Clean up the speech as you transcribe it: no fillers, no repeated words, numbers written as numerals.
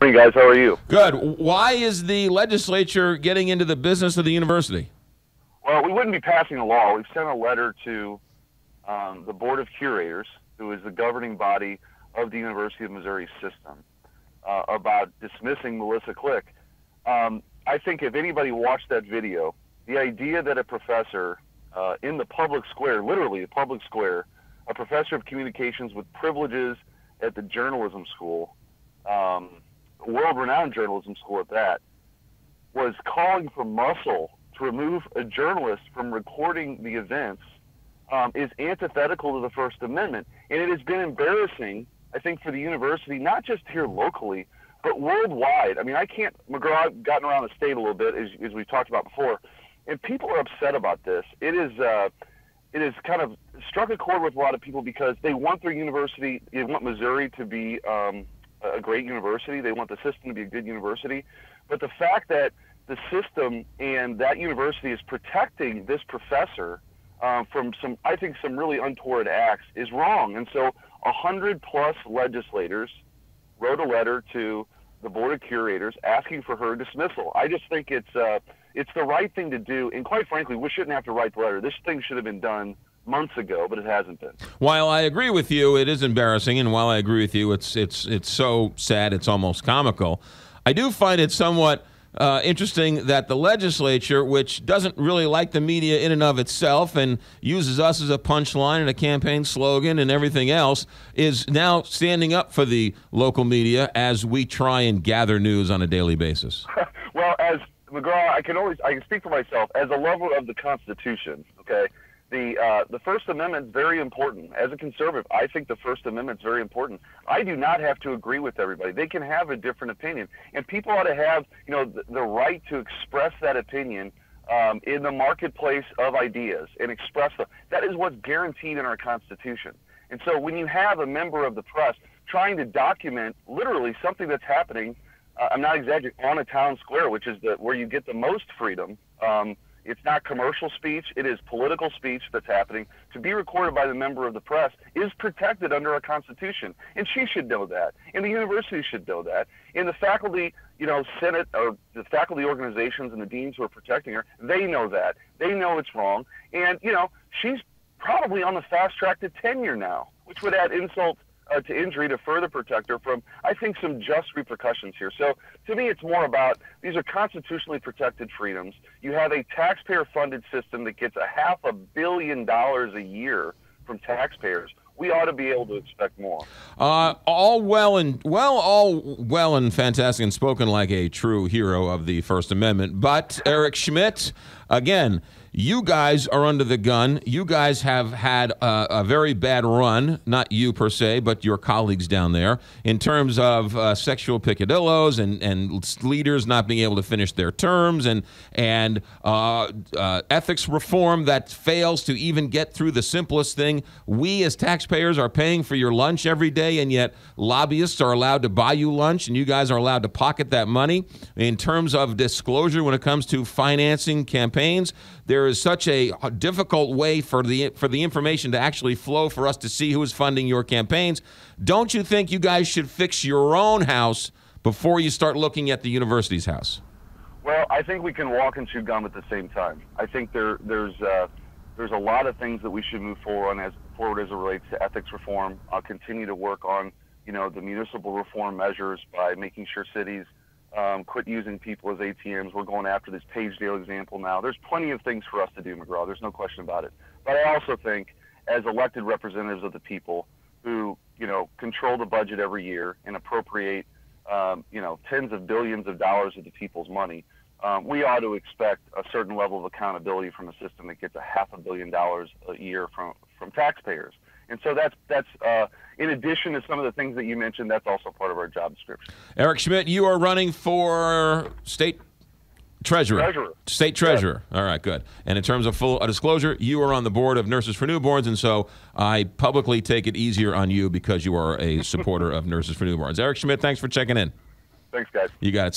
Morning, guys. How are you? Good. Why is the legislature getting into the business of the university? Well, we wouldn't be passing a law. We've sent a letter to the Board of Curators, who is the governing body of the University of Missouri system, about dismissing Melissa Click. I think if anybody watched that video, the idea that a professor in the public square, literally a public square, a professor of communications with privileges at the journalism school, world-renowned journalism school at that, was calling for muscle to remove a journalist from recording the events is antithetical to the First Amendment. And it has been embarrassing, I think, for the university, not just here locally, but worldwide. I mean, McGraw, I've gotten around the state a little bit, as we've talked about before, and people are upset about this. It is kind of struck a chord with a lot of people because they want their university, they want Missouri to be a great university. They want the system to be a good university. But the fact that the system and that university is protecting this professor from some really untoward acts is wrong. And so 100+ legislators wrote a letter to the Board of Curators asking for her dismissal. I just think it's the right thing to do. And quite frankly, we shouldn't have to write the letter. This thing should have been done months ago, but it hasn't been. While I agree with you, it is embarrassing, and while I agree with you, it's so sad, it's almost comical. I do find it somewhat interesting that the legislature, which doesn't really like the media in and of itself and uses us as a punchline and a campaign slogan and everything else, is now standing up for the local media as we try and gather news on a daily basis. Well, as McGraw, I can speak for myself as a lover of the Constitution. Okay. The First Amendment is very important. As a conservative, I think the First Amendment is very important. I do not have to agree with everybody. They can have a different opinion, and people ought to have, the right to express that opinion in the marketplace of ideas and express them. That is what's guaranteed in our Constitution. And so, when you have a member of the press trying to document literally something that's happening, I'm not exaggerating, on a town square, which is where you get the most freedom. It's not commercial speech. It is political speech that's happening. To be recorded by the member of the press is protected under our Constitution. And she should know that. And the university should know that. And the faculty, Senate, or the faculty organizations and the deans who are protecting her, they know that. They know it's wrong. And, she's probably on the fast track to tenure now, which would add insult to injury to further protect her from, I think, some just repercussions here. So to me, it's more about these are constitutionally protected freedoms. You have a taxpayer-funded system that gets $500 million a year from taxpayers. We ought to be able to expect more. All well and fantastic and spoken like a true hero of the First Amendment. But Eric Schmidt, again, you guys are under the gun. You guys have had a very bad run, not you per se, but your colleagues down there, in terms of sexual picadillos and leaders not being able to finish their terms and ethics reform that fails to even get through the simplest thing. We as taxpayers are paying for your lunch every day, and yet lobbyists are allowed to buy you lunch, and you guys are allowed to pocket that money. In terms of disclosure when it comes to financing campaigns, there is such a difficult way for the information to actually flow for us to see who is funding your campaigns. Don't you think you guys should fix your own house before you start looking at the university's house? Well, I think we can walk and chew gum at the same time. I think there's a lot of things that we should move forward as it relates to ethics reform. I'll continue to work on the municipal reform measures by making sure cities quit using people as ATMs. We're going after this Pagedale example now. There's plenty of things for us to do, McGraw. There's no question about it. But I also think, as elected representatives of the people who, control the budget every year and appropriate, tens of billions of dollars of the people's money, we ought to expect a certain level of accountability from a system that gets $500 million a year from taxpayers. And so that's in addition to some of the things that you mentioned, that's also part of our job description. Eric Schmidt, you are running for state treasurer. State treasurer. Yes. All right, good. And in terms of full disclosure, you are on the board of Nurses for Newborns, and so I publicly take it easier on you because you are a supporter of Nurses for Newborns. Eric Schmidt, thanks for checking in. Thanks, guys. You got it.